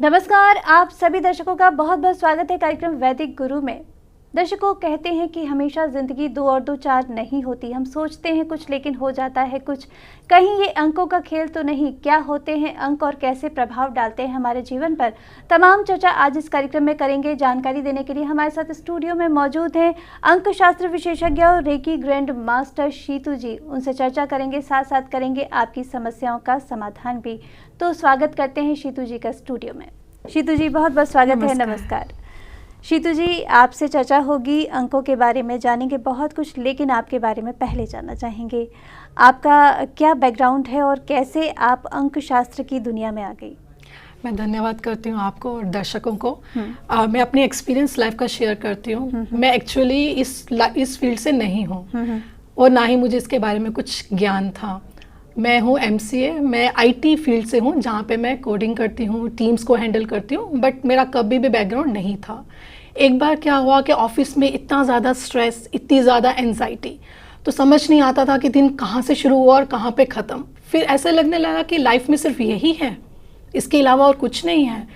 नमस्कार, आप सभी दर्शकों का बहुत बहुत स्वागत है कार्यक्रम वैदिक गुरु में। दर्शकों, कहते हैं कि हमेशा जिंदगी दो और दो चार नहीं होती। हम सोचते हैं कुछ लेकिन हो जाता है कुछ। कहीं ये अंकों का खेल तो नहीं? क्या होते हैं अंक और कैसे प्रभाव डालते हैं हमारे जीवन पर? तमाम चर्चा आज इस कार्यक्रम में करेंगे। जानकारी देने के लिए हमारे साथ स्टूडियो में मौजूद हैं अंक शास्त्र विशेषज्ञ और रेकी ग्रैंड मास्टर शीतू जी। उनसे चर्चा करेंगे, साथ साथ करेंगे आपकी समस्याओं का समाधान भी। तो स्वागत करते हैं शीतू जी का स्टूडियो में। शीतू जी, बहुत बहुत स्वागत है। नमस्कार शीतू जी, आपसे चर्चा होगी अंकों के बारे में, जानेंगे बहुत कुछ, लेकिन आपके बारे में पहले जानना चाहेंगे आपका क्या बैकग्राउंड है और कैसे आप अंक शास्त्र की दुनिया में आ गई। मैं धन्यवाद करती हूँ आपको और दर्शकों को। मैं अपनी एक्सपीरियंस लाइफ का शेयर करती हूँ। मैं एक्चुअली इस फील्ड से नहीं हूँ और ना ही मुझे इसके बारे में कुछ ज्ञान था। मैं हूँ MCA, मैं IT फील्ड से हूँ, जहाँ पे मैं कोडिंग करती हूँ, टीम्स को हैंडल करती हूँ, बट मेरा कभी भी बैकग्राउंड नहीं था। एक बार क्या हुआ कि ऑफिस में इतना ज़्यादा स्ट्रेस, इतनी ज़्यादा एंजाइटी, तो समझ नहीं आता था कि दिन कहाँ से शुरू हुआ और कहाँ पे ख़त्म। फिर ऐसे लगने लगा कि लाइफ में सिर्फ यही है, इसके अलावा और कुछ नहीं है।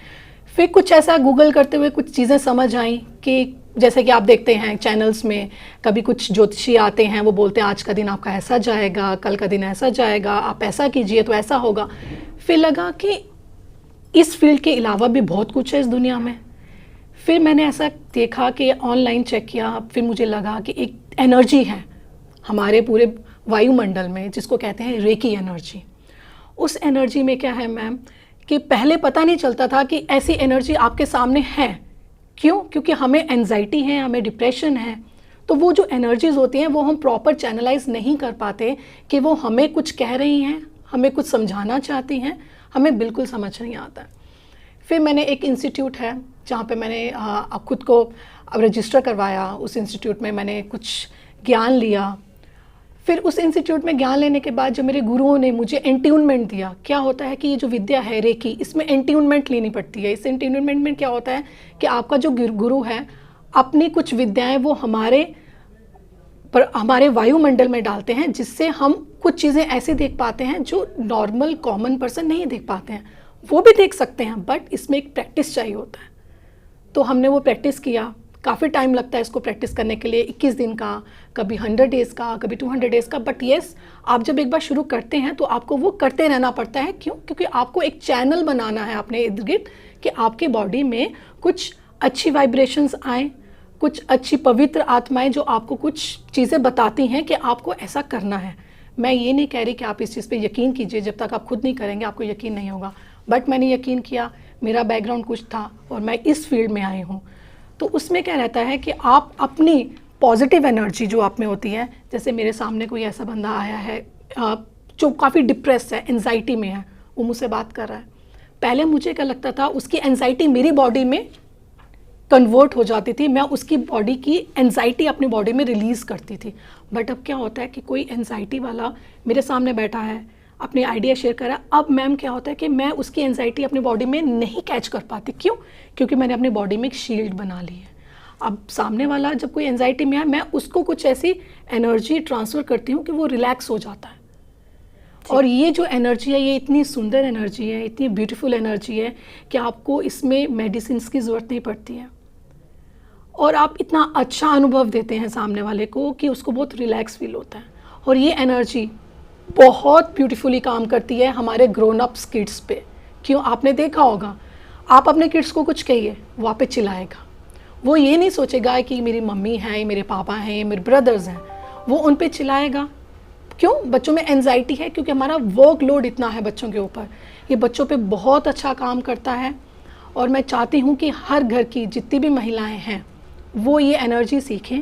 फिर कुछ ऐसा गूगल करते हुए कुछ चीज़ें समझ आई कि जैसे कि आप देखते हैं चैनल्स में कभी कुछ ज्योतिषी आते हैं, वो बोलते हैं आज का दिन आपका ऐसा जाएगा, कल का दिन ऐसा जाएगा, आप ऐसा कीजिए तो ऐसा होगा। फिर लगा कि इस फील्ड के अलावा भी बहुत कुछ है इस दुनिया में। फिर मैंने ऐसा देखा कि ऑनलाइन चेक किया, फिर मुझे लगा कि एक एनर्जी है हमारे पूरे वायुमंडल में जिसको कहते हैं रेकी एनर्जी। उस एनर्जी में क्या है मैम कि पहले पता नहीं चलता था कि ऐसी एनर्जी आपके सामने है। क्यों? क्योंकि हमें एंजाइटी है, हमें डिप्रेशन है, तो वो जो एनर्जीज होती हैं वो हम प्रॉपर चैनलाइज नहीं कर पाते कि वो हमें कुछ कह रही हैं, हमें कुछ समझाना चाहती हैं, हमें बिल्कुल समझ नहीं आता। फिर मैंने एक इंस्टीट्यूट है जहाँ पे मैंने खुद को रजिस्टर करवाया। उस इंस्टीट्यूट में मैंने कुछ ज्ञान लिया। फिर उस इंस्टीट्यूट में ज्ञान लेने के बाद जब मेरे गुरुओं ने मुझे एंट्यूनमेंट दिया, क्या होता है कि ये जो विद्या है रेकी, इसमें एंट्यूनमेंट लेनी पड़ती है। इस एंट्यूनमेंट में क्या होता है कि आपका जो गुरु है अपनी कुछ विद्याएं वो हमारे वायुमंडल में डालते हैं, जिससे हम कुछ चीज़ें ऐसे देख पाते हैं जो नॉर्मल कॉमन पर्सन नहीं देख पाते हैं। वो भी देख सकते हैं, बट इसमें एक प्रैक्टिस चाहिए होता है। तो हमने वो प्रैक्टिस किया। काफ़ी टाइम लगता है इसको प्रैक्टिस करने के लिए, 21 दिन का, कभी 100 डेज़ का, कभी 200 डेज़ का। बट येस, आप जब एक बार शुरू करते हैं तो आपको वो करते रहना पड़ता है। क्यों? क्योंकि आपको एक चैनल बनाना है अपने इर्द गिर्द कि आपके बॉडी में कुछ अच्छी वाइब्रेशंस आएँ, कुछ अच्छी पवित्र आत्माएं जो आपको कुछ चीज़ें बताती हैं कि आपको ऐसा करना है। मैं ये नहीं कह रही कि आप इस चीज़ पे यकीन कीजिए, जब तक आप खुद नहीं करेंगे आपको यकीन नहीं होगा। बट मैंने यकीन किया, मेरा बैकग्राउंड कुछ था और मैं इस फील्ड में आई हूँ। तो उसमें क्या रहता है कि आप अपनी पॉजिटिव एनर्जी जो आप में होती है, जैसे मेरे सामने कोई ऐसा बंदा आया है जो काफ़ी डिप्रेस है, एंजाइटी में है, वो मुझसे बात कर रहा है। पहले मुझे क्या लगता था, उसकी एंजाइटी मेरी बॉडी में कन्वर्ट हो जाती थी, मैं उसकी बॉडी की एंजाइटी अपनी बॉडी में रिलीज़ करती थी। बट अब क्या होता है कि कोई एंजाइटी वाला मेरे सामने बैठा है, अपने आइडिया शेयर कर रहा है। अब मैम क्या होता है कि मैं उसकी एंजाइटी अपनी बॉडी में नहीं कैच कर पाती। क्यों? क्योंकि मैंने अपनी बॉडी में एक शील्ड बना ली है। अब सामने वाला जब कोई एंजाइटी में आए, मैं उसको कुछ ऐसी एनर्जी ट्रांसफ़र करती हूँ कि वो रिलैक्स हो जाता है। और ये जो एनर्जी है, ये इतनी सुंदर एनर्जी है, इतनी ब्यूटीफुल एनर्जी है कि आपको इसमें मेडिसिन की ज़रूरत नहीं पड़ती है। और आप इतना अच्छा अनुभव देते हैं सामने वाले को कि उसको बहुत रिलैक्स फील होता है। और ये एनर्जी बहुत ब्यूटीफुली काम करती है हमारे ग्रोन अप्स किड्स पे। क्यों? आपने देखा होगा, आप अपने किड्स को कुछ कहिए, वो आप पे चिल्लाएगा। वो ये नहीं सोचेगा कि मेरी मम्मी है, मेरे पापा हैं, ये मेरे ब्रदर्स हैं, वो उन पे चिल्लाएगा। क्यों? बच्चों में एंजाइटी है, क्योंकि हमारा वर्कलोड इतना है बच्चों के ऊपर। ये बच्चों पे बहुत अच्छा काम करता है। और मैं चाहती हूँ कि हर घर की जितनी भी महिलाएँ हैं वो ये एनर्जी सीखें,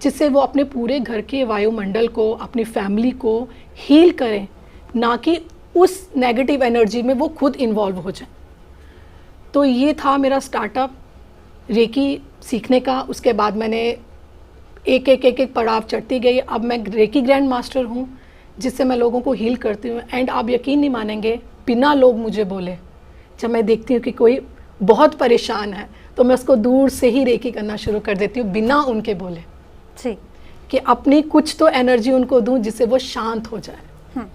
जिससे वो अपने पूरे घर के वायुमंडल को, अपनी फैमिली को हील करें, ना कि उस नेगेटिव एनर्जी में वो खुद इन्वॉल्व हो जाए। तो ये था मेरा स्टार्टअप रेकी सीखने का। उसके बाद मैंने एक पड़ाव चढ़ती गई। अब मैं रेकी ग्रैंड मास्टर हूँ, जिससे मैं लोगों को हील करती हूँ। एंड आप यकीन नहीं मानेंगे, बिना लोग मुझे बोले, जब मैं देखती हूँ कि कोई बहुत परेशान है तो मैं उसको दूर से ही रेकी करना शुरू कर देती हूँ, बिना उनके बोले जी, कि अपनी कुछ तो एनर्जी उनको दूं जिससे वो शांत हो जाए।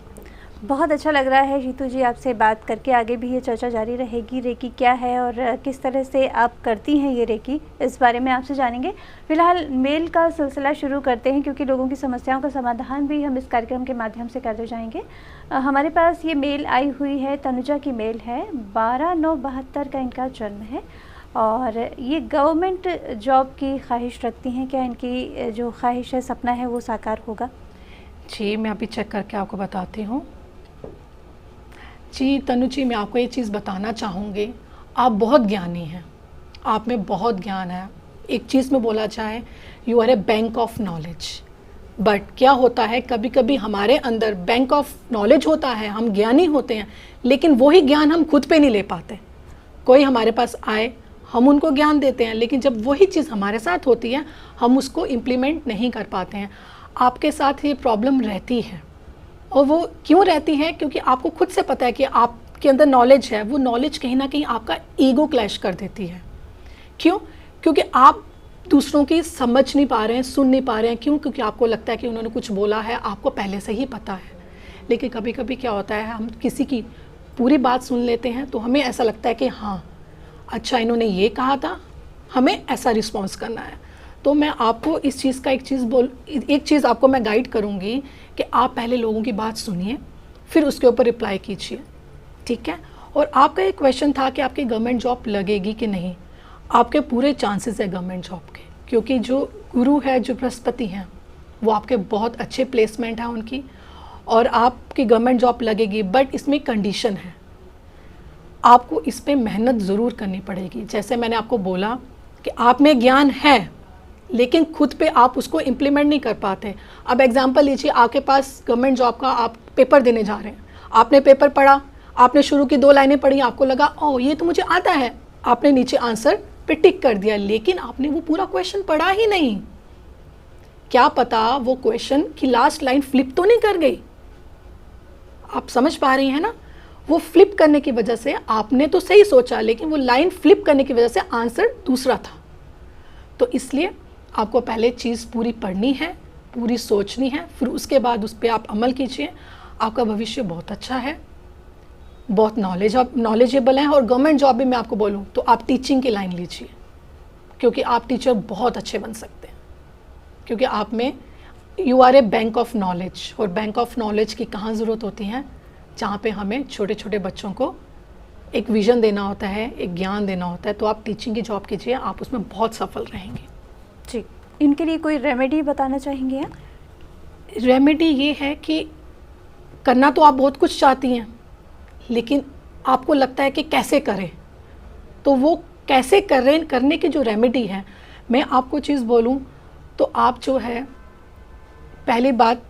बहुत अच्छा लग रहा है जीतू जी आपसे बात करके। आगे भी ये चर्चा जारी रहेगी, रेकी क्या है और किस तरह से आप करती हैं ये रेकी, इस बारे में आपसे जानेंगे। फिलहाल मेल का सिलसिला शुरू करते हैं, क्योंकि लोगों की समस्याओं का समाधान भी हम इस कार्यक्रम के माध्यम से करते जाएंगे। हमारे पास ये मेल आई हुई है, तनुजा की मेल है, 12/9/72 का इनका जन्म है और ये गवर्नमेंट जॉब की ख्वाहिश रखती हैं। क्या इनकी जो ख्वाहिश है, सपना है, वो साकार होगा? जी, मैं अभी चेक करके आपको बताती हूँ। जी तनु जी, मैं आपको ये चीज़ बताना चाहूँगी, आप बहुत ज्ञानी हैं, आप में बहुत ज्ञान है। एक चीज़ में बोला जाए, you are a bank of knowledge. But क्या होता है, कभी कभी हमारे अंदर बैंक ऑफ नॉलेज होता है, हम ज्ञानी होते हैं, लेकिन वही ज्ञान हम खुद पे नहीं ले पाते। कोई हमारे पास आए, हम उनको ज्ञान देते हैं, लेकिन जब वही चीज़ हमारे साथ होती है, हम उसको इम्प्लीमेंट नहीं कर पाते हैं। आपके साथ ये प्रॉब्लम रहती है, और वो क्यों रहती है? क्योंकि आपको खुद से पता है कि आपके अंदर नॉलेज है, वो नॉलेज कहीं ना कहीं आपका ईगो क्लैश कर देती है। क्यों? क्योंकि आप दूसरों की समझ नहीं पा रहे हैं, सुन नहीं पा रहे हैं। क्यों? क्योंकि आपको लगता है कि उन्होंने कुछ बोला है, आपको पहले से ही पता है। लेकिन कभी कभी क्या होता है, हम किसी की पूरी बात सुन लेते हैं तो हमें ऐसा लगता है कि हाँ अच्छा, इन्होंने ये कहा था, हमें ऐसा रिस्पॉन्स करना है। तो मैं आपको इस चीज़ का एक चीज़ आपको मैं गाइड करूँगी कि आप पहले लोगों की बात सुनिए, फिर उसके ऊपर रिप्लाई कीजिए, ठीक है? और आपका एक क्वेश्चन था कि आपकी गवर्नमेंट जॉब लगेगी कि नहीं। आपके पूरे चांसेस है गवर्नमेंट जॉब के, क्योंकि जो गुरु है, जो बृहस्पति हैं, वो आपके बहुत अच्छे प्लेसमेंट हैं उनकी, और आपकी गवर्नमेंट जॉब लगेगी। बट इसमें कंडीशन है, आपको इस पर मेहनत ज़रूर करनी पड़ेगी। जैसे मैंने आपको बोला कि आप में ज्ञान है, लेकिन खुद पे आप उसको इम्प्लीमेंट नहीं कर पाते। अब एग्जांपल लीजिए, आपके पास गवर्नमेंट जॉब का आप पेपर देने जा रहे हैं, आपने पेपर पढ़ा, आपने शुरू की 2 लाइनें पढ़ी, आपको लगा ओ ये तो मुझे आता है, आपने नीचे आंसर पे टिक कर दिया, लेकिन आपने वो पूरा क्वेश्चन पढ़ा ही नहीं। क्या पता वो क्वेश्चन की लास्ट लाइन फ्लिप तो नहीं कर गई? आप समझ पा रही हैं ना? वो फ्लिप करने की वजह से आपने तो सही सोचा, लेकिन वो लाइन फ्लिप करने की वजह से आंसर दूसरा था। तो इसलिए आपको पहले चीज़ पूरी पढ़नी है, पूरी सोचनी है, फिर उसके बाद उस पर आप अमल कीजिए। आपका भविष्य बहुत अच्छा है, बहुत नॉलेजेबल है। और गवर्नमेंट जॉब भी मैं आपको बोलूँ तो आप टीचिंग की लाइन लीजिए, क्योंकि आप टीचर बहुत अच्छे बन सकते हैं, क्योंकि आप में you are a bank of knowledge. और बैंक ऑफ नॉलेज की कहाँ ज़रूरत होती है? जहाँ पे हमें छोटे छोटे बच्चों को एक विज़न देना होता है, एक ज्ञान देना होता है। तो आप टीचिंग की जॉब कीजिए, आप उसमें बहुत सफल रहेंगे। जी, इनके लिए कोई रेमेडी बताना चाहेंगे आप? रेमेडी ये है कि करना तो आप बहुत कुछ चाहती हैं, लेकिन आपको लगता है कि कैसे करें। तो वो कैसे करें, करने की जो रेमेडी है, मैं आपको चीज़ बोलूं तो आप जो है, पहली बात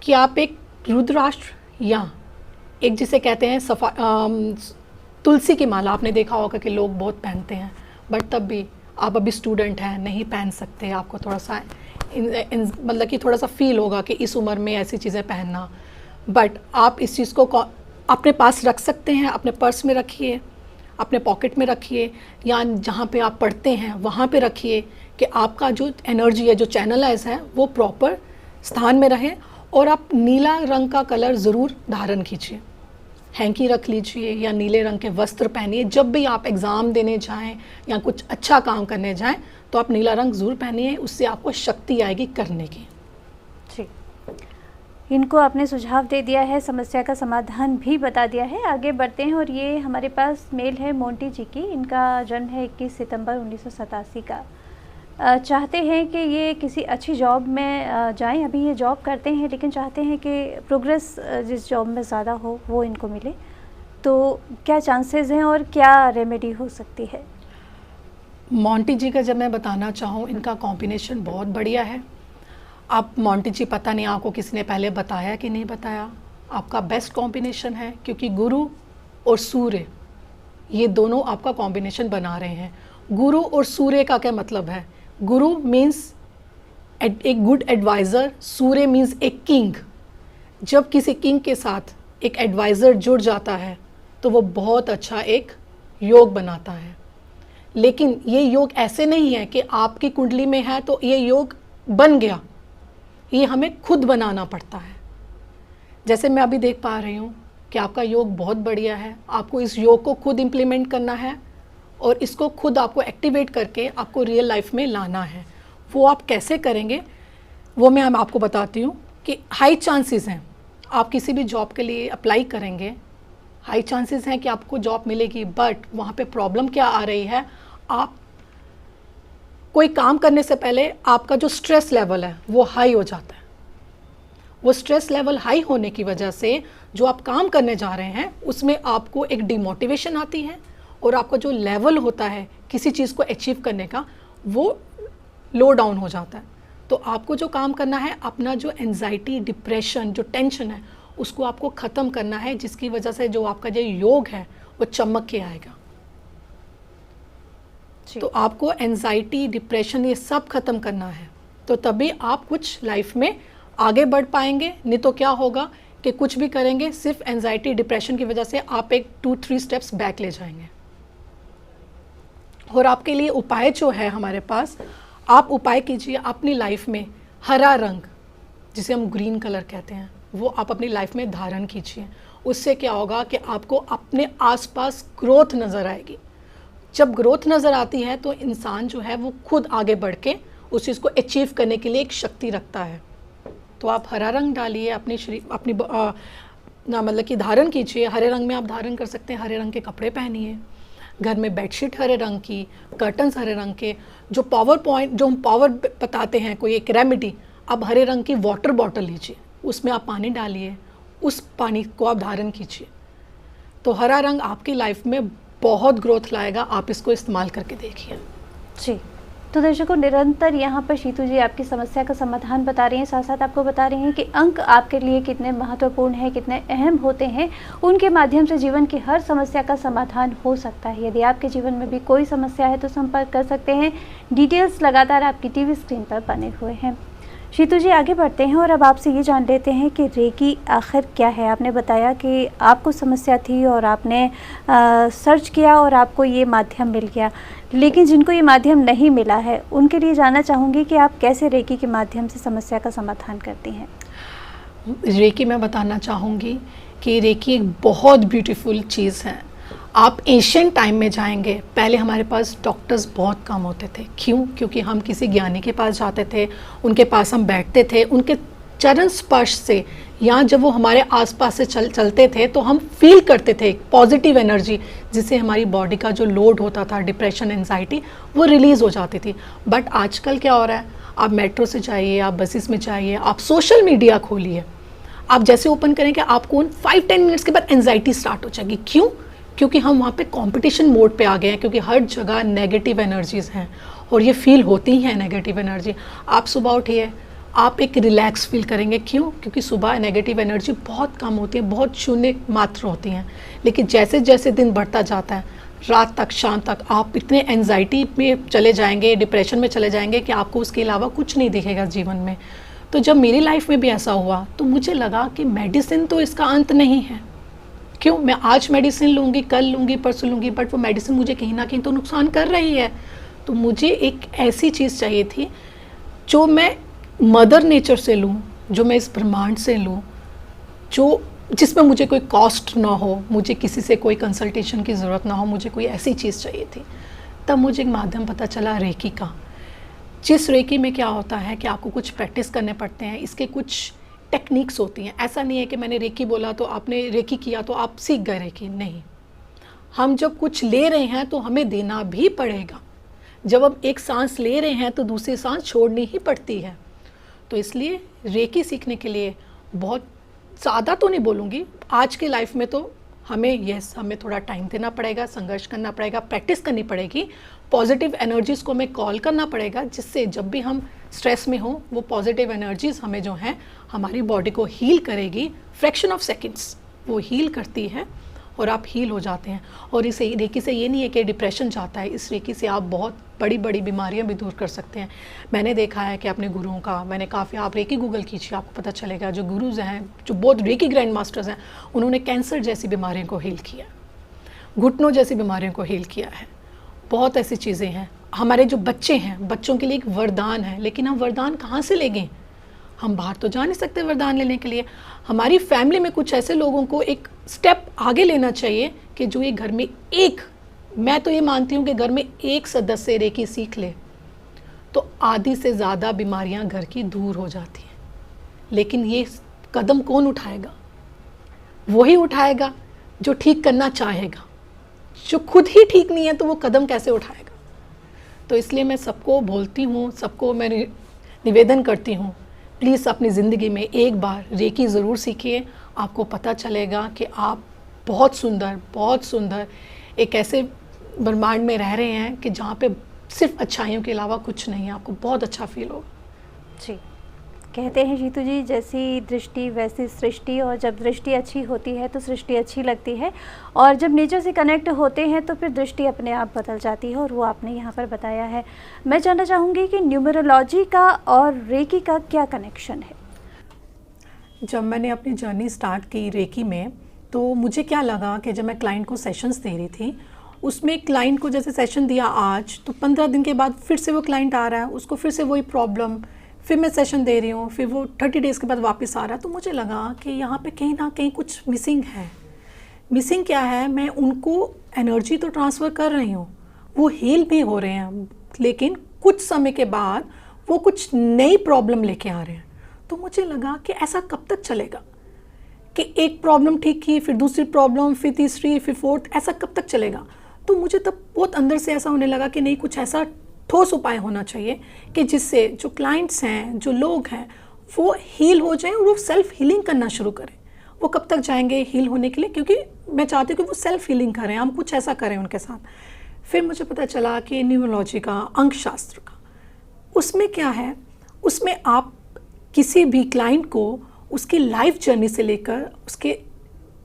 कि आप एक रुद्राष्ट्र या एक जिसे कहते हैं तुलसी की माला, आपने देखा होगा कि लोग बहुत पहनते हैं, बट तब भी आप अभी स्टूडेंट हैं, नहीं पहन सकते। आपको थोड़ा सा मतलब कि थोड़ा सा फील होगा कि इस उम्र में ऐसी चीज़ें पहनना, बट आप इस चीज़ को अपने पास रख सकते हैं। अपने पर्स में रखिए, अपने पॉकेट में रखिए, या जहाँ पे आप पढ़ते हैं वहाँ पे रखिए, कि आपका जो एनर्जी है, जो चैनलाइज है, वो प्रॉपर स्थान में रहे। और आप नीला रंग का कलर ज़रूर धारण कीजिए, हैंकी रख लीजिए या नीले रंग के वस्त्र पहनिए। जब भी आप एग्ज़ाम देने जाएं या कुछ अच्छा काम करने जाएं तो आप नीला रंग ज़रूर पहनिए, उससे आपको शक्ति आएगी करने की। जी, इनको आपने सुझाव दे दिया है, समस्या का समाधान भी बता दिया है। आगे बढ़ते हैं, और ये हमारे पास मेल है मोंटी जी की। इनका जन्म है 21 सितंबर 1987 का। चाहते हैं कि ये किसी अच्छी जॉब में जाएं। अभी ये जॉब करते हैं, लेकिन चाहते हैं कि प्रोग्रेस जिस जॉब में ज़्यादा हो वो इनको मिले। तो क्या चांसेस हैं और क्या रेमेडी हो सकती है? मोंटी जी का जब मैं बताना चाहूँ, इनका कॉम्बिनेशन बहुत बढ़िया है। आप मोंटी जी, पता नहीं आपको किसी ने पहले बताया कि नहीं बताया, आपका बेस्ट कॉम्बिनेशन है, क्योंकि गुरु और सूर्य ये दोनों आपका कॉम्बिनेशन बना रहे हैं। गुरु और सूर्य का क्या मतलब है? गुरु मीन्स एक गुड एडवाइज़र, सूर्य मीन्स एक किंग। जब किसी किंग के साथ एक एडवाइज़र जुड़ जाता है तो वो बहुत अच्छा एक योग बनाता है। लेकिन ये योग ऐसे नहीं है कि आपकी कुंडली में है तो ये योग बन गया, ये हमें खुद बनाना पड़ता है। जैसे मैं अभी देख पा रही हूँ कि आपका योग बहुत बढ़िया है, आपको इस योग को खुद इम्प्लीमेंट करना है और इसको खुद आपको एक्टिवेट करके आपको रियल लाइफ में लाना है। वो आप कैसे करेंगे वो मैं आपको बताती हूँ कि हाई चांसेस हैं आप किसी भी जॉब के लिए अप्लाई करेंगे, हाई चांसेस हैं कि आपको जॉब मिलेगी, बट वहाँ पे प्रॉब्लम क्या आ रही है, आप कोई काम करने से पहले आपका जो स्ट्रेस लेवल है वो हाई हो जाता है। वो स्ट्रेस लेवल हाई होने की वजह से जो आप काम करने जा रहे हैं उसमें आपको एक डिमोटिवेशन आती है और आपका जो लेवल होता है किसी चीज़ को अचीव करने का वो लो डाउन हो जाता है। तो आपको जो काम करना है, अपना जो एंजाइटी, डिप्रेशन, जो टेंशन है उसको आपको ख़त्म करना है, जिसकी वजह से जो आपका जो योग है वो चमक के आएगा। तो आपको एंजाइटी, डिप्रेशन ये सब ख़त्म करना है, तो तभी आप कुछ लाइफ में आगे बढ़ पाएंगे। नहीं तो क्या होगा कि कुछ भी करेंगे सिर्फ एंजाइटी, डिप्रेशन की वजह से आप एक 2-3 स्टेप्स बैक ले जाएंगे। और आपके लिए उपाय जो है हमारे पास, आप उपाय कीजिए अपनी लाइफ में हरा रंग, जिसे हम ग्रीन कलर कहते हैं, वो आप अपनी लाइफ में धारण कीजिए। उससे क्या होगा कि आपको अपने आसपास ग्रोथ नज़र आएगी। जब ग्रोथ नज़र आती है तो इंसान जो है वो खुद आगे बढ़ के उस चीज़ को अचीव करने के लिए एक शक्ति रखता है। तो आप हरा रंग डालिए अपनी मतलब कि धारण कीजिए। हरे रंग में आप धारण कर सकते हैं, हरे रंग के कपड़े पहनिए, घर में बेडशीट हरे रंग की, कर्टन्स हरे रंग के, जो हम पावर बताते हैं कोई एक रेमेडी, आप हरे रंग की वाटर बॉटल लीजिए, उसमें आप पानी डालिए, उस पानी को आप धारण कीजिए। तो हरा रंग आपकी लाइफ में बहुत ग्रोथ लाएगा, आप इसको इस्तेमाल करके देखिए। जी, तो दर्शकों निरंतर यहाँ पर शीतू जी आपकी समस्या का समाधान बता रही हैं, साथ साथ आपको बता रही हैं कि अंक आपके लिए कितने महत्वपूर्ण हैं, कितने अहम होते हैं, उनके माध्यम से जीवन की हर समस्या का समाधान हो सकता है। यदि आपके जीवन में भी कोई समस्या है तो संपर्क कर सकते हैं। डिटेल्स लगातार आपकी टीवी स्क्रीन पर बने हुए हैं। शीतू जी आगे बढ़ते हैं और अब आपसे ये जान लेते हैं कि रेकी आखिर क्या है। आपने बताया कि आपको समस्या थी और आपने सर्च किया और आपको ये माध्यम मिल गया, लेकिन जिनको ये माध्यम नहीं मिला है उनके लिए जानना चाहूँगी कि आप कैसे रेकी के माध्यम से समस्या का समाधान करती हैं। रेकी मैं बताना चाहूँगी कि रेकी एक बहुत ब्यूटीफुल चीज़ है। आप एशियन टाइम में जाएंगे, पहले हमारे पास डॉक्टर्स बहुत कम होते थे। क्यों? क्योंकि हम किसी ज्ञानी के पास जाते थे, उनके पास हम बैठते थे, उनके चरण स्पर्श से या जब वो हमारे आसपास से चलते थे तो हम फील करते थे पॉजिटिव एनर्जी, जिससे हमारी बॉडी का जो लोड होता था, डिप्रेशन, एंजाइटी, वो रिलीज़ हो जाती थी। बट आजकल क्या हो रहा है, आप मेट्रो से जाइए, आप बसेस में जाइए, आप सोशल मीडिया खोलिए, आप जैसे ओपन करेंगे आपको उन 5-10 मिनट्स के बाद एंजाइटी स्टार्ट हो जाएगी। क्यों? क्योंकि हम वहाँ पे कंपटीशन मोड पे आ गए हैं, क्योंकि हर जगह नेगेटिव एनर्जीज़ हैं और ये फील होती हैं नेगेटिव एनर्जी। आप सुबह उठिए, आप एक रिलैक्स फील करेंगे। क्यों? क्योंकि सुबह नेगेटिव एनर्जी बहुत कम होती है, बहुत शून्य मात्र होती हैं। लेकिन जैसे जैसे दिन बढ़ता जाता है, रात तक, शाम तक, आप इतने एंजाइटी में चले जाएंगे, डिप्रेशन में चले जाएंगे कि आपको उसके अलावा कुछ नहीं दिखेगा जीवन में। तो जब मेरी लाइफ में भी ऐसा हुआ तो मुझे लगा कि मेडिसिन तो इसका अंत नहीं है। क्यों? मैं आज मेडिसिन लूँगी, कल लूँगी, परसों लूँगी, बट वो मेडिसिन मुझे कहीं ना कहीं तो नुकसान कर रही है। तो मुझे एक ऐसी चीज़ चाहिए थी जो मैं मदर नेचर से लूँ, जो मैं इस ब्रह्मांड से लूँ, जिसमें मुझे कोई कॉस्ट ना हो, मुझे किसी से कोई कंसल्टेशन की ज़रूरत ना हो, मुझे कोई ऐसी चीज़ चाहिए थी। तब मुझे एक माध्यम पता चला रेकी का। जिस रेकी में क्या होता है कि आपको कुछ प्रैक्टिस करने पड़ते हैं, इसके कुछ टेक्निक्स होती हैं। ऐसा नहीं है कि मैंने रेकी बोला तो आपने रेकी किया तो आप सीख गए रेकी, नहीं। हम जब कुछ ले रहे हैं तो हमें देना भी पड़ेगा। जब हम एक सांस ले रहे हैं तो दूसरी सांस छोड़नी ही पड़ती है। तो इसलिए रेकी सीखने के लिए बहुत ज़्यादा तो नहीं बोलूँगी, आज के लाइफ में तो हमें थोड़ा टाइम देना पड़ेगा, संघर्ष करना पड़ेगा, प्रैक्टिस करनी पड़ेगी, पॉजिटिव एनर्जीज़ को हमें कॉल करना पड़ेगा, जिससे जब भी हम स्ट्रेस में हो वो पॉजिटिव एनर्जीज़ हमें जो हैं हमारी बॉडी को हील करेगी। फ्रैक्शन ऑफ सेकंड्स वो हील करती है और आप हील हो जाते हैं। और इस रेकी से ये नहीं है कि डिप्रेशन जाता है, इस रेकी से आप बहुत बड़ी बड़ी बीमारियां भी दूर कर सकते हैं। मैंने देखा है कि अपने गुरुओं का, आप रेकी गूगल कीजिए, आपको पता चलेगा जो गुरुज हैं, जो बहुत रेकी ग्रैंड मास्टर्स हैं, उन्होंने कैंसर जैसी बीमारियों को हील किया, घुटनों जैसी बीमारियों को हील किया है। बहुत ऐसी चीज़ें हैं। हमारे जो बच्चे हैं, बच्चों के लिए एक वरदान है, लेकिन हम वरदान कहाँ से लेंगे? हम बाहर तो जा नहीं सकते वरदान लेने के लिए। हमारी फैमिली में कुछ ऐसे लोगों को एक स्टेप आगे लेना चाहिए कि जो ये घर में मैं तो ये मानती हूँ कि घर में एक सदस्य रेकी सीख ले तो आधी से ज़्यादा बीमारियाँ घर की दूर हो जाती हैं। लेकिन ये कदम कौन उठाएगा? वही उठाएगा जो ठीक करना चाहेगा। जो खुद ही ठीक नहीं है तो वो कदम कैसे उठाएगा? तो इसलिए मैं सबको बोलती हूँ, सबको मैं निवेदन करती हूँ, प्लीज़ अपनी ज़िंदगी में एक बार रेकी ज़रूर सीखिए। आपको पता चलेगा कि आप बहुत सुंदर एक ऐसे ब्रह्मांड में रह रहे हैं कि जहाँ पे सिर्फ अच्छाइयों के अलावा कुछ नहीं है। आपको बहुत अच्छा फील होगा। जी, कहते हैं जीतू जी, जैसी दृष्टि वैसी सृष्टि, और जब दृष्टि अच्छी होती है तो सृष्टि अच्छी लगती है, और जब नेचर से कनेक्ट होते हैं तो फिर दृष्टि अपने आप बदल जाती है, और वो आपने यहाँ पर बताया है। मैं जानना चाहूँगी कि न्यूमरोलॉजी का और रेकी का क्या कनेक्शन है? जब मैंने अपनी जर्नी स्टार्ट की रेकी में, तो मुझे क्या लगा कि जब मैं क्लाइंट को सेशंस दे रही थी, उसमें क्लाइंट को जैसे सेशन दिया आज, तो 15 दिन के बाद फिर से वो क्लाइंट आ रहा है, उसको फिर से वही प्रॉब्लम, फिर मैं सेशन दे रही हूँ, फिर वो 30 डेज़ के बाद वापस आ रहा है। तो मुझे लगा कि यहाँ पे कहीं ना कहीं कुछ मिसिंग है। मिसिंग क्या है? मैं उनको एनर्जी तो ट्रांसफ़र कर रही हूँ, वो हील भी हो रहे हैं, लेकिन कुछ समय के बाद वो कुछ नई प्रॉब्लम लेके आ रहे हैं। तो मुझे लगा कि ऐसा कब तक चलेगा कि एक प्रॉब्लम ठीक की, फिर दूसरी प्रॉब्लम, फिर तीसरी, फिर फोर्थ, ऐसा कब तक चलेगा? तो मुझे तब बहुत अंदर से ऐसा होने लगा कि नहीं, कुछ ऐसा ठोस उपाय होना चाहिए कि जिससे जो क्लाइंट्स हैं, जो लोग हैं, वो हील हो जाएं और वो सेल्फ हीलिंग करना शुरू करें। वो कब तक जाएंगे हील होने के लिए? क्योंकि मैं चाहती हूँ कि वो सेल्फ हीलिंग करें, हम कुछ ऐसा करें उनके साथ। फिर मुझे पता चला कि न्यूमरोलॉजी का, अंक शास्त्र का, उसमें क्या है, उसमें आप किसी भी क्लाइंट को उसकी लाइफ जर्नी से लेकर उसके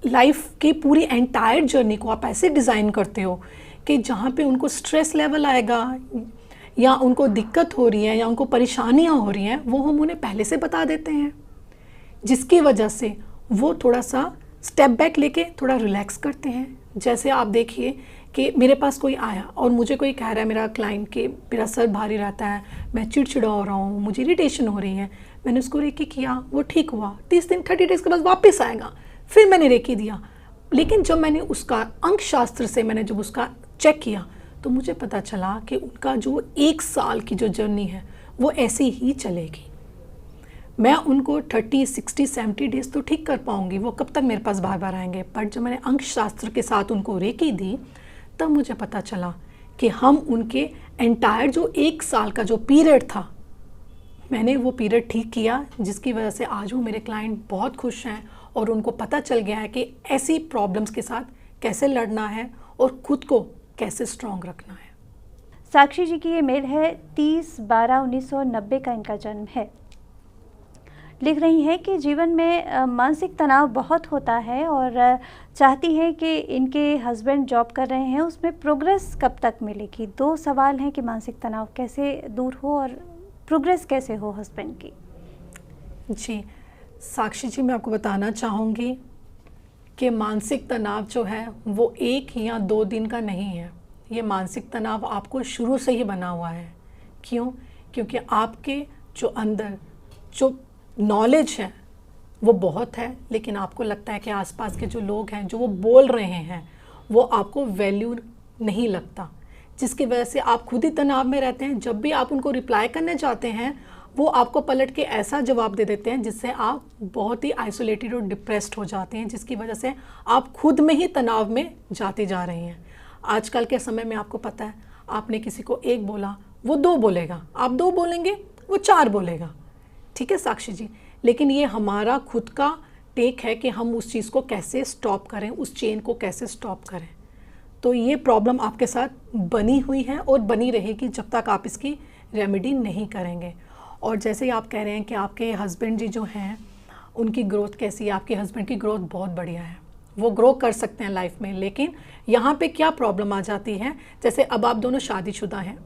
लाइफ की पूरी एंटायर जर्नी को आप ऐसे डिज़ाइन करते हो कि जहाँ पे उनको स्ट्रेस लेवल आएगा या उनको दिक्कत हो रही है या उनको परेशानियाँ हो रही हैं, वो हम उन्हें पहले से बता देते हैं, जिसकी वजह से वो थोड़ा सा स्टेप बैक लेके थोड़ा रिलैक्स करते हैं। जैसे आप देखिए कि मेरे पास कोई आया और मुझे कोई कह रहा है, मेरा क्लाइंट, कि मेरा सर भारी रहता है, मैं चिड़चिड़ा हो रहा हूँ, मुझे इरिटेशन हो रही है। मैंने उसको रेकी किया, वो ठीक हुआ। 30 दिन 30 डेज़ के बाद वापस आएगा, फिर मैंने रेकी दिया। लेकिन जब मैंने उसका अंक शास्त्र से मैंने जब उसका चेक किया तो मुझे पता चला कि उनका जो 1 साल की जो जर्नी है वो ऐसी ही चलेगी। मैं उनको 30, 60, 70 डेज़ तो ठीक कर पाऊँगी, वो कब तक मेरे पास बार बार आएंगे। बट जब मैंने अंक शास्त्र के साथ उनको रेकी दी तब मुझे पता चला कि हम उनके एंटायर जो 1 साल का जो पीरियड था, मैंने वो पीरियड ठीक किया, जिसकी वजह से आज वो मेरे क्लाइंट बहुत खुश हैं और उनको पता चल गया है कि ऐसी प्रॉब्लम्स के साथ कैसे लड़ना है और खुद को कैसे स्ट्रॉन्ग रखना है। साक्षी जी की ये मेल है, 30/12/1990 का इनका जन्म है। लिख रही हैं कि जीवन में मानसिक तनाव बहुत होता है और चाहती हैं कि इनके हस्बैंड जॉब कर रहे हैं, उसमें प्रोग्रेस कब तक मिलेगी। 2 सवाल हैं कि मानसिक तनाव कैसे दूर हो और प्रोग्रेस कैसे हो हस्बैंड की। जी साक्षी जी, मैं आपको बताना चाहूँगी कि मानसिक तनाव जो है वो 1 या 2 दिन का नहीं है। ये मानसिक तनाव आपको शुरू से ही बना हुआ है। क्यों? क्योंकि आपके जो अंदर जो नॉलेज है वो बहुत है, लेकिन आपको लगता है कि आसपास के जो लोग हैं जो वो बोल रहे हैं वो आपको वैल्यू नहीं लगता, जिसकी वजह से आप खुद ही तनाव में रहते हैं। जब भी आप उनको रिप्लाई करने जाते हैं वो आपको पलट के ऐसा जवाब दे देते हैं जिससे आप बहुत ही आइसोलेटेड और डिप्रेस्ड हो जाते हैं, जिसकी वजह से आप खुद में ही तनाव में जाते जा रहे हैं। आजकल के समय में आपको पता है, आपने किसी को 1 बोला वो 2 बोलेगा, आप 2 बोलेंगे वो 4 बोलेगा। ठीक है साक्षी जी, लेकिन ये हमारा खुद का टेक है कि हम उस चीज़ को कैसे स्टॉप करें, उस चेन को कैसे स्टॉप करें। तो ये प्रॉब्लम आपके साथ बनी हुई है और बनी रहेगी जब तक आप इसकी रेमेडी नहीं करेंगे। और जैसे ही आप कह रहे हैं कि आपके हस्बैंड जी जो हैं उनकी ग्रोथ कैसी है, आपके हस्बैंड की ग्रोथ बहुत बढ़िया है, वो ग्रो कर सकते हैं लाइफ में। लेकिन यहाँ पे क्या प्रॉब्लम आ जाती है, जैसे अब आप दोनों शादीशुदा हैं,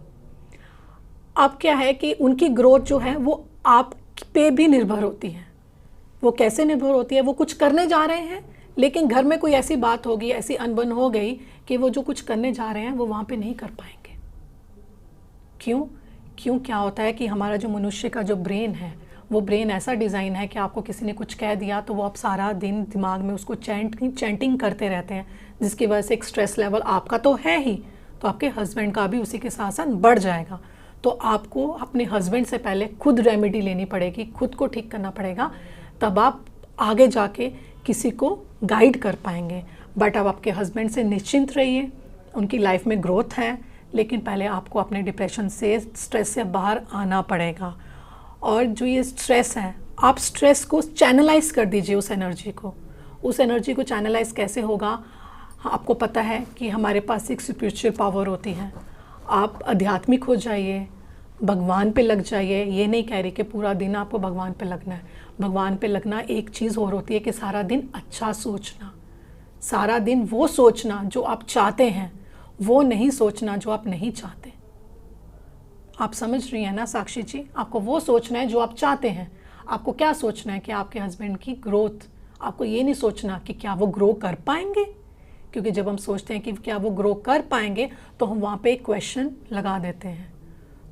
अब क्या है कि उनकी ग्रोथ जो है वो आप पे भी निर्भर होती है। वो कैसे निर्भर होती है? वो कुछ करने जा रहे हैं लेकिन घर में कोई ऐसी बात होगी, ऐसी अनबन हो गई कि वो जो कुछ करने जा रहे हैं वो वहाँ पे नहीं कर पाएंगे। क्यों? क्या होता है कि हमारा जो मनुष्य का जो ब्रेन है वो ब्रेन ऐसा डिज़ाइन है कि आपको किसी ने कुछ कह दिया तो वो आप सारा दिन दिमाग में उसको चैंटिंग करते रहते हैं, जिसकी वजह से एक स्ट्रेस लेवल आपका तो है ही, तो आपके हस्बैंड का भी उसी के साथ साथ बढ़ जाएगा। तो आपको अपने हस्बैंड से पहले खुद रेमेडी लेनी पड़ेगी, खुद को ठीक करना पड़ेगा, तब आप आगे जाके किसी को गाइड कर पाएंगे। बट अब आपके हस्बैंड से निश्चिंत रहिए, उनकी लाइफ में ग्रोथ है, लेकिन पहले आपको अपने डिप्रेशन से, स्ट्रेस से बाहर आना पड़ेगा। और जो ये स्ट्रेस है, आप स्ट्रेस को चैनलाइज कर दीजिए, उस एनर्जी को चैनलाइज कैसे होगा? आपको पता है कि हमारे पास एक स्पिरिचुअल पावर होती है। आप आध्यात्मिक हो जाइए, भगवान पे लग जाइए। ये नहीं कह रही कि पूरा दिन आपको भगवान पे लगना है। भगवान पे लगना एक चीज़ और होती है कि सारा दिन अच्छा सोचना, सारा दिन वो सोचना जो आप चाहते हैं, वो नहीं सोचना जो आप नहीं चाहते। आप समझ रही हैं ना साक्षी जी? आपको वो सोचना है जो आप चाहते हैं। आपको क्या सोचना है कि आपके हस्बैंड की ग्रोथ। आपको ये नहीं सोचना कि क्या वो ग्रो कर पाएंगे, क्योंकि जब हम सोचते हैं कि क्या वो ग्रो कर पाएंगे तो हम वहाँ पे एक क्वेश्चन लगा देते हैं।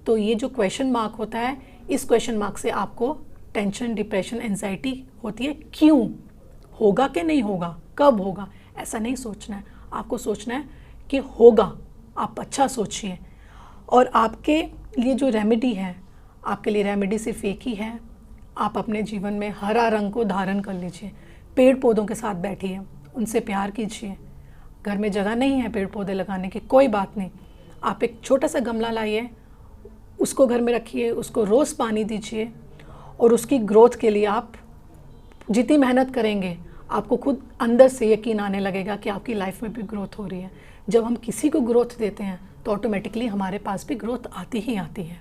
तो ये जो क्वेश्चन मार्क होता है, इस क्वेश्चन मार्क से आपको टेंशन, डिप्रेशन, एंजाइटी होती है। क्यों होगा कि नहीं होगा, कब होगा, ऐसा नहीं सोचना है। आपको सोचना है कि होगा। आप अच्छा सोचिए। और आपके लिए जो रेमेडी है, आपके लिए रेमेडी सिर्फ एक ही है। आप अपने जीवन में हरा रंग को धारण कर लीजिए। पेड़ पौधों के साथ बैठिए, उनसे प्यार कीजिए। घर में जगह नहीं है पेड़ पौधे लगाने की, कोई बात नहीं। आप एक छोटा सा गमला लाइए, उसको घर में रखिए, उसको रोज़ पानी दीजिए, और उसकी ग्रोथ के लिए आप जितनी मेहनत करेंगे, आपको खुद अंदर से यकीन आने लगेगा कि आपकी लाइफ में भी ग्रोथ हो रही है। जब हम किसी को ग्रोथ देते हैं तो ऑटोमेटिकली हमारे पास भी ग्रोथ आती ही आती है।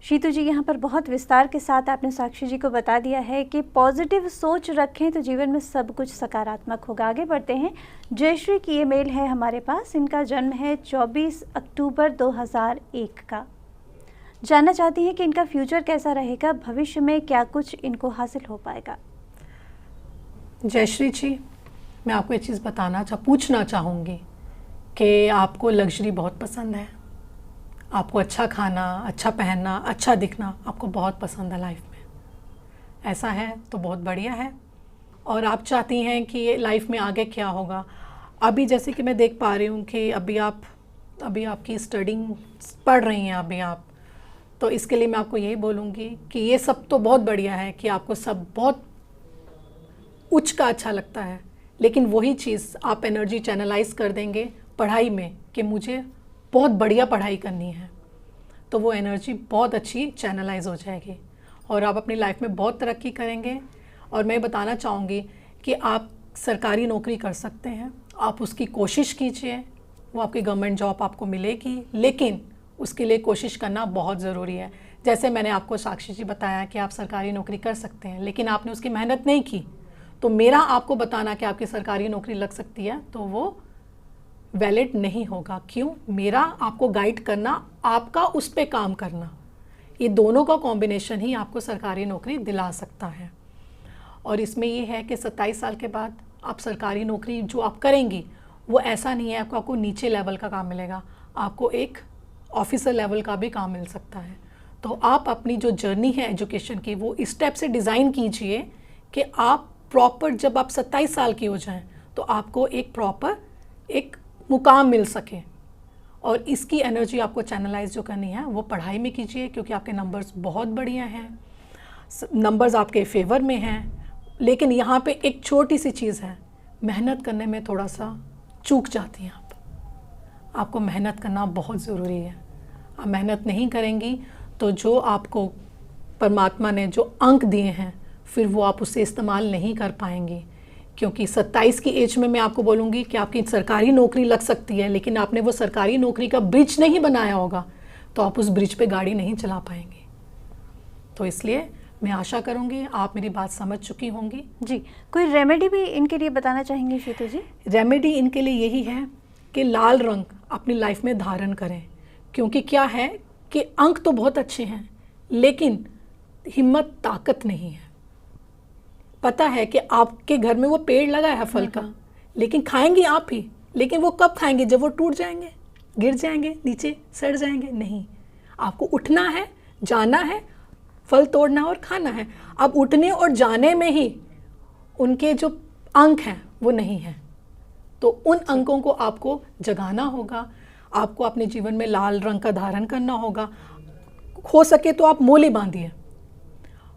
शीतू जी, यहाँ पर बहुत विस्तार के साथ आपने साक्षी जी को बता दिया है कि पॉजिटिव सोच रखें तो जीवन में सब कुछ सकारात्मक होगा। आगे बढ़ते हैं। जयश्री की ये मेल है हमारे पास। इनका जन्म है 24 अक्टूबर 2001 का। जानना चाहती हैं कि इनका फ्यूचर कैसा रहेगा, भविष्य में क्या कुछ इनको हासिल हो पाएगा। जयश्री जी, मैं आपको एक चीज़ पूछना चाहूँगी कि आपको लग्जरी बहुत पसंद है। आपको अच्छा खाना, अच्छा पहनना, अच्छा दिखना आपको बहुत पसंद है लाइफ में। ऐसा है तो बहुत बढ़िया है। और आप चाहती हैं कि लाइफ में आगे क्या होगा। अभी जैसे कि मैं देख पा रही हूँ कि अभी आपकी स्टडिंग पढ़ रही हैं अभी आप, तो इसके लिए मैं आपको यही बोलूँगी कि ये सब तो बहुत बढ़िया है कि आपको सब बहुत उच्च का अच्छा लगता है, लेकिन वही चीज़ आप एनर्जी चैनलाइज कर देंगे पढ़ाई में कि मुझे बहुत बढ़िया पढ़ाई करनी है, तो वो एनर्जी बहुत अच्छी चैनलाइज हो जाएगी और आप अपनी लाइफ में बहुत तरक्की करेंगे। और मैं बताना चाहूँगी कि आप सरकारी नौकरी कर सकते हैं, आप उसकी कोशिश कीजिए, वो आपकी गवर्नमेंट जॉब आपको मिलेगी, लेकिन उसके लिए कोशिश करना बहुत ज़रूरी है। जैसे मैंने आपको साक्षी जी बताया कि आप सरकारी नौकरी कर सकते हैं, लेकिन आपने उसकी मेहनत नहीं की, तो मेरा आपको बताना कि आपकी सरकारी नौकरी लग सकती है तो वो वैलिड नहीं होगा। क्यों? मेरा आपको गाइड करना, आपका उस पे काम करना, ये दोनों का कॉम्बिनेशन ही आपको सरकारी नौकरी दिला सकता है। और इसमें ये है कि 27 साल के बाद आप सरकारी नौकरी जो आप करेंगी वो ऐसा नहीं है आपको नीचे लेवल का काम मिलेगा, आपको एक ऑफिसर लेवल का भी काम मिल सकता है। तो आप अपनी जो जर्नी है एजुकेशन की वो इस स्टेप से डिज़ाइन कीजिए कि आप प्रॉपर जब आप 27 साल की हो जाएं तो आपको एक प्रॉपर एक मुकाम मिल सके। और इसकी एनर्जी आपको चैनलाइज जो करनी है वो पढ़ाई में कीजिए, क्योंकि आपके नंबर्स बहुत बढ़िया हैं, नंबर्स आपके फेवर में हैं। लेकिन यहाँ पे एक छोटी सी चीज़ है, मेहनत करने में थोड़ा सा चूक जाती हैं आपको मेहनत करना बहुत ज़रूरी है। आप मेहनत नहीं करेंगी तो जो आपको परमात्मा ने जो अंक दिए हैं फिर वो आप उसे इस्तेमाल नहीं कर पाएंगी। क्योंकि 27 की एज में मैं आपको बोलूँगी कि आपकी सरकारी नौकरी लग सकती है, लेकिन आपने वो सरकारी नौकरी का ब्रिज नहीं बनाया होगा तो आप उस ब्रिज पे गाड़ी नहीं चला पाएंगे। तो इसलिए मैं आशा करूँगी आप मेरी बात समझ चुकी होंगी। जी, कोई रेमेडी भी इनके लिए बताना चाहेंगे शीतू जी? रेमेडी इनके लिए यही है कि लाल रंग अपनी लाइफ में धारण करें, क्योंकि क्या है कि अंक तो बहुत अच्छे हैं लेकिन हिम्मत, ताकत नहीं है। पता है कि आपके घर में वो पेड़ लगा है फल का, लेकिन खाएंगे आप ही, लेकिन वो कब खाएंगे? जब वो टूट जाएंगे, गिर जाएंगे, नीचे सड़ जाएंगे। नहीं, आपको उठना है, जाना है, फल तोड़ना है और खाना है। अब उठने और जाने में ही उनके जो अंक हैं वो नहीं हैं, तो उन अंकों को आपको जगाना होगा। आपको अपने जीवन में लाल रंग का धारण करना होगा। हो सके तो आप मोली बांधिए,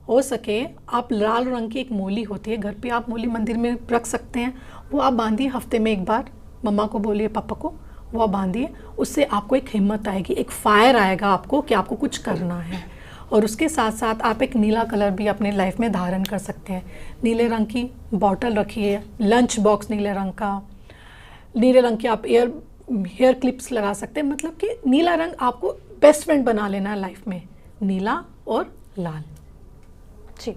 हो सके आप लाल रंग की एक मोली होती है, घर पे आप मोली मंदिर में रख सकते हैं, वो आप बांधिए हफ्ते में एक बार। मम्मा को बोलिए, पापा को, वो आप बांधिए। उससे आपको एक हिम्मत आएगी, एक फायर आएगा आपको कि आपको कुछ करना है। और उसके साथ साथ आप एक नीला कलर भी अपने लाइफ में धारण कर सकते हैं। नीले रंग की बॉटल रखिए, लंच बॉक्स नीले रंग का, नीले रंग के आप हेयर क्लिप्स लगा सकते हैं। मतलब कि नीला रंग आपको बेस्ट फ्रेंड बना लेना है लाइफ में, नीला और लाल। जी,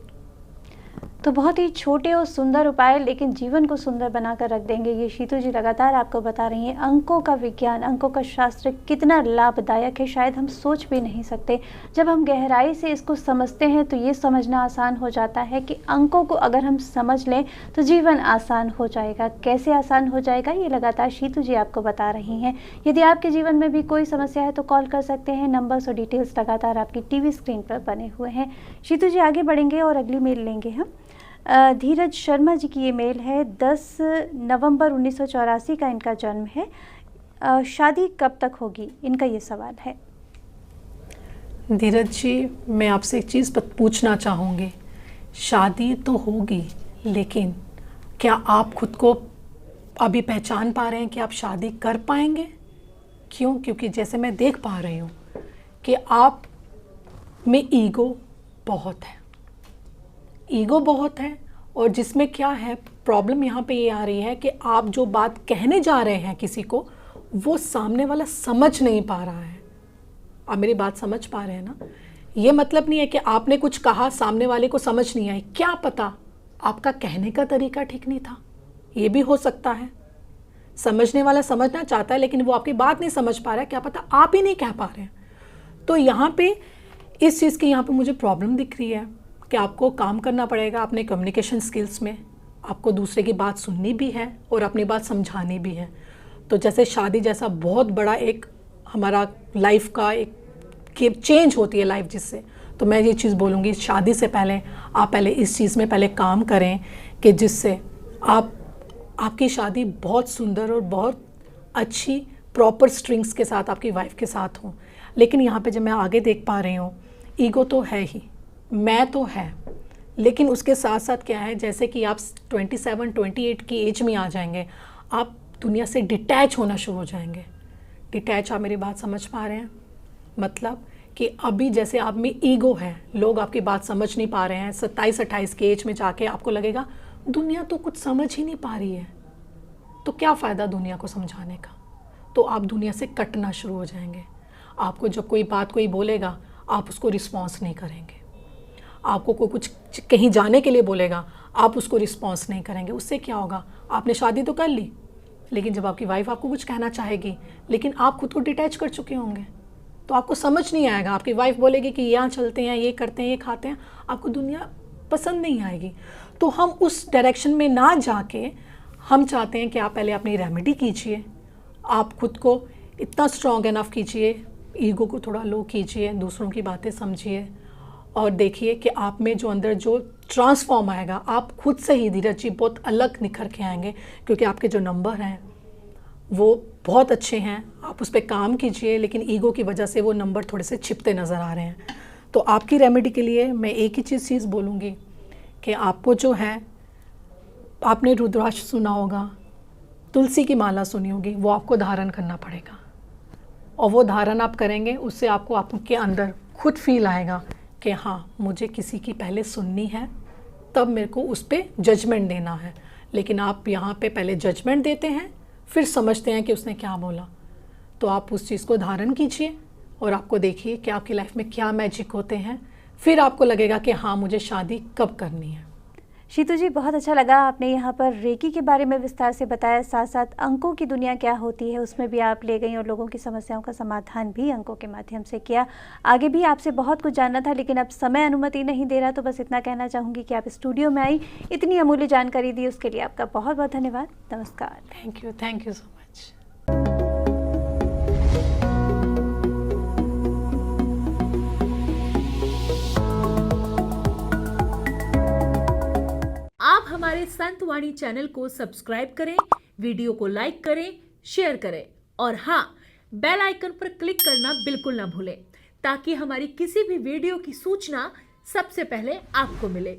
तो बहुत ही छोटे और सुंदर उपाय लेकिन जीवन को सुंदर बनाकर रख देंगे, ये शीतू जी लगातार आपको बता रही हैं। अंकों का विज्ञान, अंकों का शास्त्र कितना लाभदायक है शायद हम सोच भी नहीं सकते। जब हम गहराई से इसको समझते हैं तो ये समझना आसान हो जाता है कि अंकों को अगर हम समझ लें तो जीवन आसान हो जाएगा। कैसे आसान हो जाएगा ये लगातार शीतू जी आपको बता रही हैं। यदि आपके जीवन में भी कोई समस्या है तो कॉल कर सकते हैं। नंबर्स और डिटेल्स लगातार आपकी टीवी स्क्रीन पर बने हुए हैं। शीतू जी आगे बढ़ेंगे और अगली मेल लेंगे हम। धीरज शर्मा जी की ये मेल है। 10 नवंबर 1984 का इनका जन्म है। शादी कब तक होगी, इनका ये सवाल है। धीरज जी, मैं आपसे एक चीज़ पूछना चाहूँगी। शादी तो होगी, लेकिन क्या आप खुद को अभी पहचान पा रहे हैं कि आप शादी कर पाएंगे? क्यों? क्योंकि जैसे मैं देख पा रही हूँ कि आप में ईगो बहुत है, ईगो बहुत है। और जिसमें क्या है, प्रॉब्लम यहाँ पे ये आ रही है कि आप जो बात कहने जा रहे हैं किसी को, वो सामने वाला समझ नहीं पा रहा है। आप मेरी बात समझ पा रहे हैं ना? ये मतलब नहीं है कि आपने कुछ कहा, सामने वाले को समझ नहीं आई। क्या पता आपका कहने का तरीका ठीक नहीं था, ये भी हो सकता है। समझने वाला समझना चाहता है लेकिन वो आपकी बात नहीं समझ पा रहा है, क्या पता आप ही नहीं कह पा रहे हैं। तो यहाँ पे इस चीज़ की यहाँ पे मुझे प्रॉब्लम दिख रही है कि आपको काम करना पड़ेगा अपने कम्युनिकेशन स्किल्स में। आपको दूसरे की बात सुननी भी है और अपनी बात समझानी भी है। तो जैसे शादी जैसा बहुत बड़ा एक हमारा लाइफ का एक चेंज होती है लाइफ जिससे, तो मैं ये चीज़ बोलूँगी, शादी से पहले आप पहले इस चीज़ में पहले काम करें कि जिससे आपकी शादी बहुत सुंदर और बहुत अच्छी प्रॉपर स्ट्रिंग्स के साथ आपकी वाइफ के साथ हो। लेकिन यहाँ पे जब मैं आगे देख पा रही हूँ, ईगो तो है ही, मैं तो है, लेकिन उसके साथ साथ क्या है, जैसे कि आप 27-28 की एज में आ जाएंगे, आप दुनिया से डिटैच होना शुरू हो जाएंगे। डिटैच, आप मेरी बात समझ पा रहे हैं? मतलब कि अभी जैसे आप में ईगो है, लोग आपकी बात समझ नहीं पा रहे हैं। 27-28 की एज में जाके आपको लगेगा दुनिया तो कुछ समझ ही नहीं पा रही है, तो क्या फ़ायदा दुनिया को समझाने का। तो आप दुनिया से कटना शुरू हो जाएंगे। आपको जब कोई बात कोई बोलेगा, आप उसको रिस्पॉन्स नहीं करेंगे। आपको कोई कुछ कहीं जाने के लिए बोलेगा, आप उसको रिस्पॉन्स नहीं करेंगे। उससे क्या होगा, आपने शादी तो कर ली, लेकिन जब आपकी वाइफ आपको कुछ कहना चाहेगी, लेकिन आप खुद को डिटैच कर चुके होंगे, तो आपको समझ नहीं आएगा। आपकी वाइफ बोलेगी कि यहाँ चलते हैं, ये करते हैं, ये खाते हैं, आपको दुनिया पसंद नहीं आएगी। तो हम उस डायरेक्शन में ना जाके हम चाहते हैं कि आप पहले अपनी रेमेडी कीजिए, आप खुद को इतना स्ट्रॉन्ग इनफ कीजिए, ईगो को थोड़ा लो कीजिए, दूसरों की बातें समझिए और देखिए कि आप में जो अंदर जो ट्रांसफॉर्म आएगा, आप खुद से ही धीरज जी बहुत अलग निखर के आएंगे। क्योंकि आपके जो नंबर हैं वो बहुत अच्छे हैं, आप उस पर काम कीजिए, लेकिन ईगो की वजह से वो नंबर थोड़े से छिपते नज़र आ रहे हैं। तो आपकी रेमेडी के लिए मैं एक ही चीज़ बोलूँगी कि आपको जो है, आपने रुद्राक्ष सुना होगा, तुलसी की माला सुनी होगी, वो आपको धारण करना पड़ेगा। और वो धारण आप करेंगे, उससे आपको आपके अंदर खुद फील आएगा कि हाँ, मुझे किसी की पहले सुननी है, तब मेरे को उस पर जजमेंट देना है। लेकिन आप यहाँ पे पहले जजमेंट देते हैं, फिर समझते हैं कि उसने क्या बोला। तो आप उस चीज़ को धारण कीजिए और आपको देखिए कि आपकी लाइफ में क्या मैजिक होते हैं। फिर आपको लगेगा कि हाँ, मुझे शादी कब करनी है। शीतू जी, बहुत अच्छा लगा, आपने यहाँ पर रेकी के बारे में विस्तार से बताया, साथ साथ अंकों की दुनिया क्या होती है उसमें भी आप ले गई और लोगों की समस्याओं का समाधान भी अंकों के माध्यम से किया। आगे भी आपसे बहुत कुछ जानना था, लेकिन अब समय अनुमति नहीं दे रहा, तो बस इतना कहना चाहूँगी कि आप स्टूडियो में आई, इतनी अमूल्य जानकारी दी, उसके लिए आपका बहुत बहुत धन्यवाद। नमस्कार। Thank you so much. हमारे संत वाणी चैनल को सब्सक्राइब करें, वीडियो को लाइक करें, शेयर करें और हाँ, बेल आइकन पर क्लिक करना बिल्कुल ना भूलें ताकि हमारी किसी भी वीडियो की सूचना सबसे पहले आपको मिले।